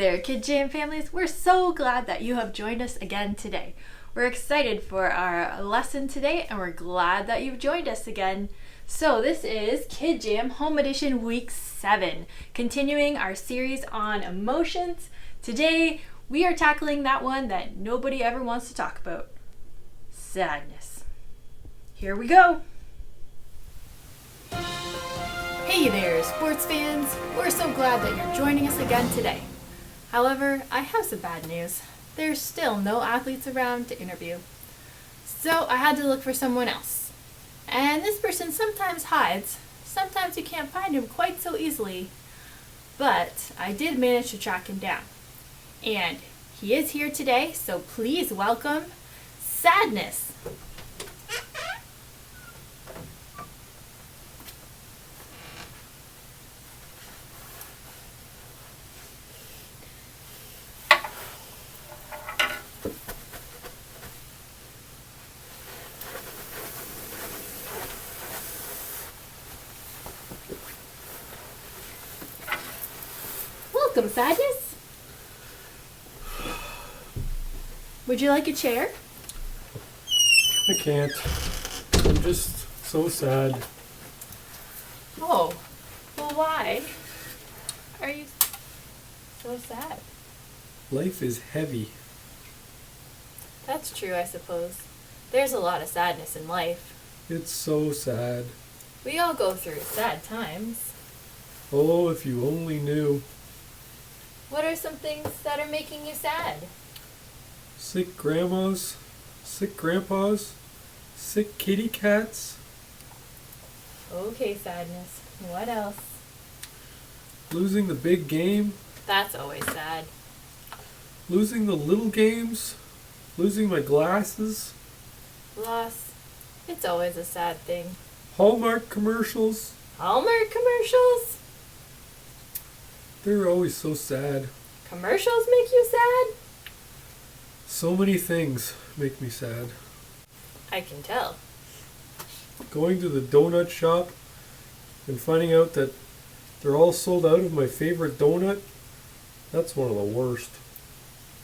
there, KidJam families. We're so glad that you have joined us again today. We're excited for our lesson today, and we're glad that you've joined us again. So this is KidJam Home Edition Week 7, continuing our series on emotions. Today, we are tackling that one that nobody ever wants to talk about, sadness. Here we go. Hey there, sports fans. We're so glad that you're joining us again today. However, I have some bad news. There's still no athletes around to interview. So I had to look for someone else. And this person sometimes hides. Sometimes you can't find him quite so easily. But I did manage to track him down. And he is here today, so please welcome Sadness. Welcome, Sadness. Would you like a chair? I can't. I'm just so sad. Oh, well, why are you so sad? Life is heavy. That's true, I suppose. There's a lot of sadness in life. It's so sad. We all go through sad times. Oh, if you only knew. What are some things that are making you sad? Sick grandmas, sick grandpas, sick kitty cats. Okay, Sadness. What else? Losing the big game, That's always sad. losing the little games, losing my glasses, Loss. It's always a sad thing. Hallmark commercials. Hallmark commercials? They're always so sad. Commercials make you sad? So many things make me sad. I can tell. Going to the donut shop and finding out that they're all sold out of my favorite donut, that's one of the worst.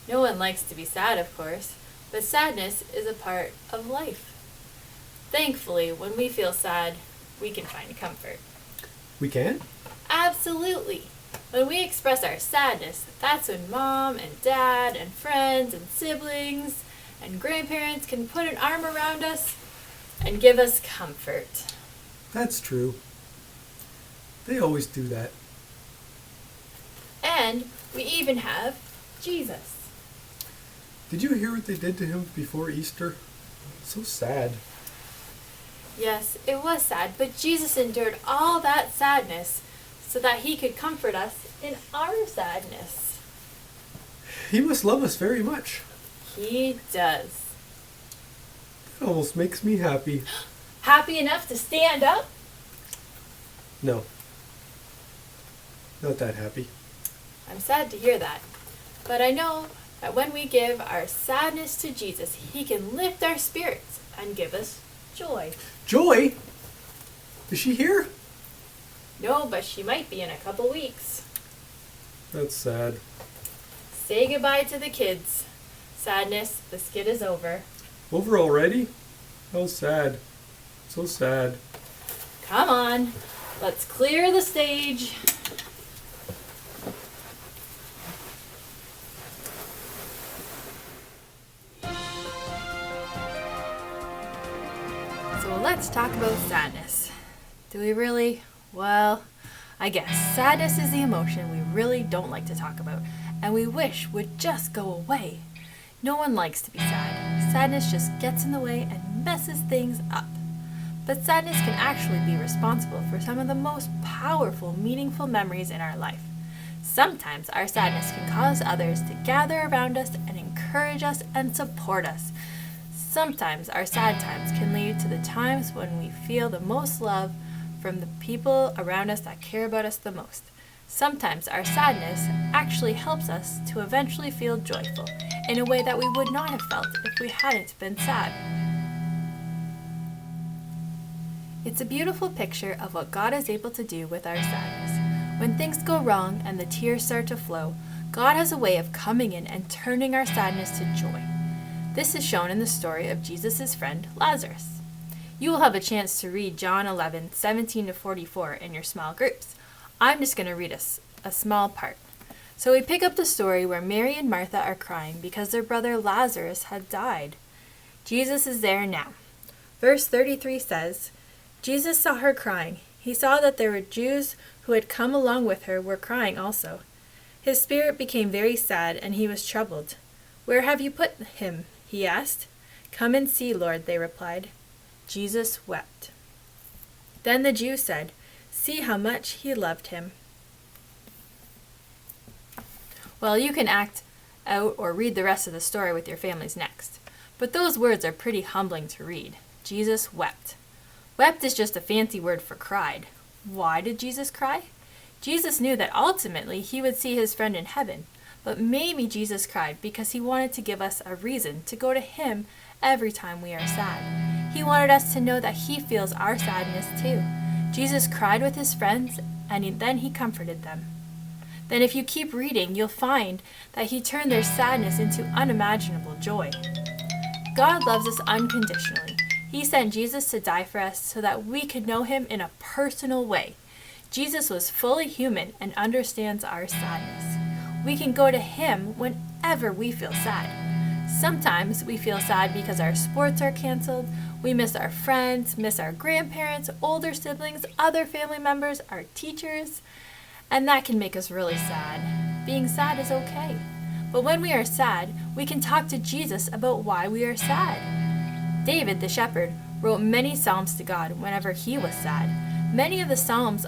No one likes to be sad, of course, but sadness is a part of life. Thankfully, when we feel sad, we can find comfort. We can? Absolutely. When we express our sadness, that's when mom and dad and friends and siblings and grandparents can put an arm around us and give us comfort. That's true. They always do that. And we even have Jesus. Did you hear what they did to him before Easter? So sad. Yes, it was sad, but Jesus endured all that sadness so that he could comfort us in our sadness. He must love us very much. He does. That almost makes me happy. Happy enough to stand up? No. Not that happy. I'm sad to hear that. But I know that when we give our sadness to Jesus, he can lift our spirits and give us joy. Joy? Is she here? No, but she might be in a couple weeks. That's sad. Say goodbye to the kids. Sadness, the skit is over. Over already? How sad. So sad. Come on, let's clear the stage. So let's talk about sadness. Do we really? Well, I guess sadness is the emotion we really don't like to talk about, and we wish would just go away. No one likes to be sad. Sadness just gets in the way and messes things up. But sadness can actually be responsible for some of the most powerful, meaningful memories in our life. Sometimes our sadness can cause others to gather around us and encourage us and support us. Sometimes our sad times can lead to the times when we feel the most love from the people around us that care about us the most. Sometimes our sadness actually helps us to eventually feel joyful in a way that we would not have felt if we hadn't been sad. It's a beautiful picture of what God is able to do with our sadness. When things go wrong and the tears start to flow, God has a way of coming in and turning our sadness to joy. This is shown in the story of Jesus' friend Lazarus. You will have a chance to read John 11:17-44 in your small groups. I'm just going to read a small part. So we pick up the story where Mary and Martha are crying because their brother Lazarus had died. Jesus is there now. Verse 33 says, Jesus saw her crying. He saw that there were Jews who had come along with her were crying also. His spirit became very sad, and he was troubled. Where have you put him? He asked. Come and see, Lord, they replied. Jesus wept. Then the Jews said, See how much he loved him. Well, you can act out or read the rest of the story with your families next. But those words are pretty humbling to read. Jesus wept. Wept is just a fancy word for cried. Why did Jesus cry? Jesus knew that ultimately he would see his friend in heaven, but maybe Jesus cried because he wanted to give us a reason to go to him every time we are sad. He wanted us to know that he feels our sadness too. Jesus cried with his friends, and then he comforted them. Then if you keep reading, you'll find that he turned their sadness into unimaginable joy. God loves us unconditionally. He sent Jesus to die for us so that we could know him in a personal way. Jesus was fully human and understands our sadness. We can go to him whenever we feel sad. Sometimes we feel sad because our sports are canceled, we miss our friends, miss our grandparents, older siblings, other family members, our teachers, and that can make us really sad. Being sad is okay. But when we are sad, we can talk to Jesus about why we are sad. David, the shepherd, wrote many psalms to God whenever he was sad. Many of the psalms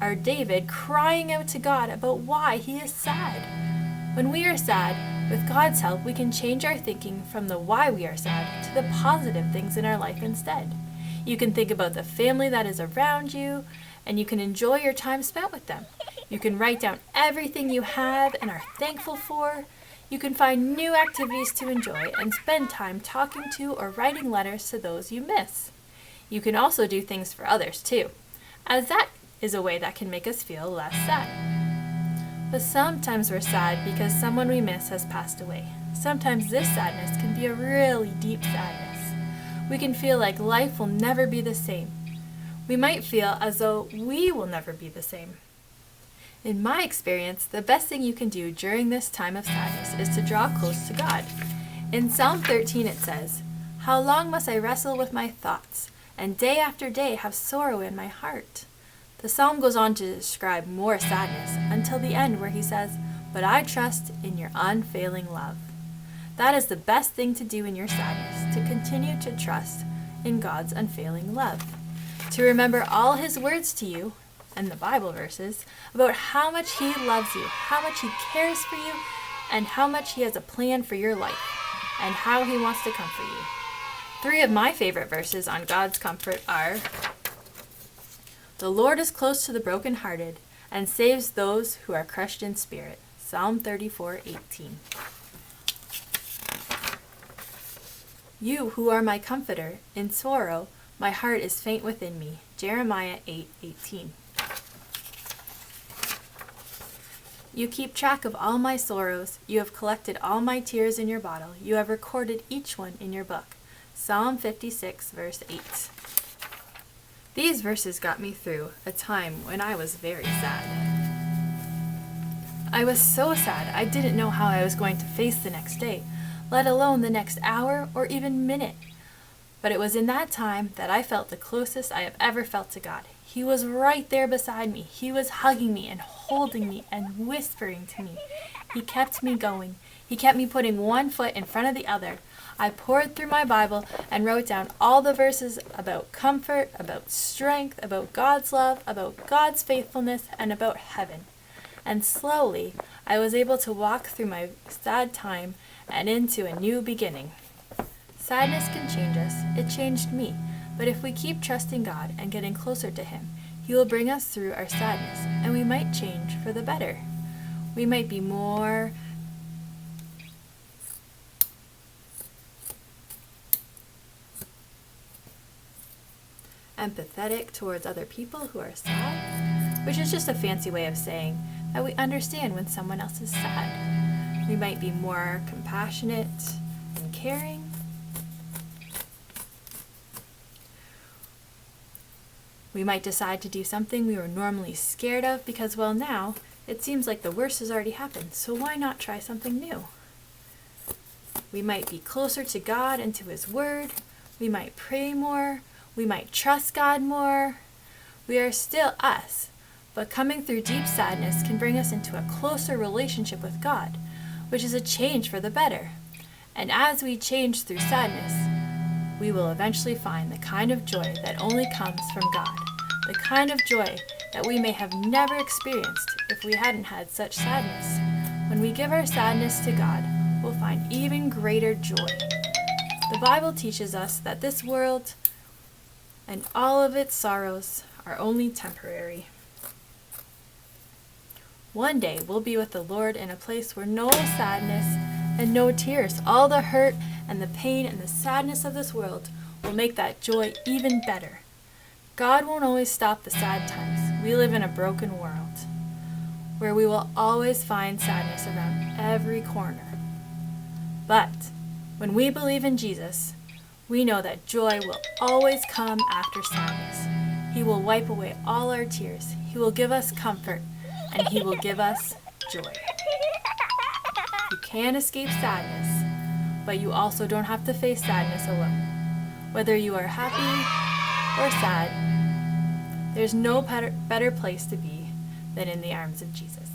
are David crying out to God about why he is sad. When we are sad, with God's help, we can change our thinking from the why we are sad to the positive things in our life instead. You can think about the family that is around you, and you can enjoy your time spent with them. You can write down everything you have and are thankful for. You can find new activities to enjoy and spend time talking to or writing letters to those you miss. You can also do things for others too, as that is a way that can make us feel less sad. But sometimes we're sad because someone we miss has passed away. Sometimes this sadness can be a really deep sadness. We can feel like life will never be the same. We might feel as though we will never be the same. In my experience, the best thing you can do during this time of sadness is to draw close to God. In Psalm 13 it says, How long must I wrestle with my thoughts, and day after day have sorrow in my heart? The psalm goes on to describe more sadness until the end where he says, But I trust in your unfailing love. That is the best thing to do in your sadness, to continue to trust in God's unfailing love. To remember all his words to you, and the Bible verses, about how much he loves you, how much he cares for you, and how much he has a plan for your life, and how he wants to comfort you. 3 of my favorite verses on God's comfort are, The Lord is close to the brokenhearted, and saves those who are crushed in spirit. Psalm 34:18. You who are my comforter, in sorrow, my heart is faint within me. Jeremiah 8:18. You keep track of all my sorrows. You have collected all my tears in your bottle. You have recorded each one in your book. Psalm 56, verse 8. These verses got me through a time when I was very sad. I was so sad I didn't know how I was going to face the next day, let alone the next hour or even minute. But it was in that time that I felt the closest I have ever felt to God. He was right there beside me. He was hugging me and holding me and whispering to me. He kept me going. He kept me putting one foot in front of the other. I poured through my Bible and wrote down all the verses about comfort, about strength, about God's love, about God's faithfulness, and about heaven. And slowly, I was able to walk through my sad time and into a new beginning. Sadness can change us. It changed me. But if we keep trusting God and getting closer to him, he will bring us through our sadness, and we might change for the better. We might be more empathetic towards other people who are sad, which is just a fancy way of saying that we understand when someone else is sad. We might be more compassionate and caring. We might decide to do something we were normally scared of because, well, now it seems like the worst has already happened, so why not try something new? We might be closer to God and to His Word. We might pray more. We might trust God more. We are still us, but coming through deep sadness can bring us into a closer relationship with God, which is a change for the better. And as we change through sadness, we will eventually find the kind of joy that only comes from God, the kind of joy that we may have never experienced if we hadn't had such sadness. When we give our sadness to God, we'll find even greater joy. The Bible teaches us that this world and all of its sorrows are only temporary. One day we'll be with the Lord in a place where no sadness and no tears, all the hurt and the pain and the sadness of this world will make that joy even better. God won't always stop the sad times. We live in a broken world where we will always find sadness around every corner. But when we believe in Jesus, we know that joy will always come after sadness. He will wipe away all our tears. He will give us comfort, and He will give us joy. You can escape sadness, but you also don't have to face sadness alone. Whether you are happy or sad, there's no better place to be than in the arms of Jesus.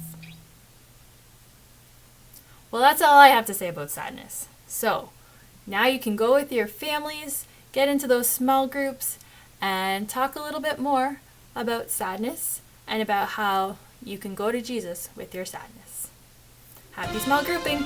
Well, that's all I have to say about sadness. So, now you can go with your families, get into those small groups, and talk a little bit more about sadness and about how you can go to Jesus with your sadness. Happy small grouping!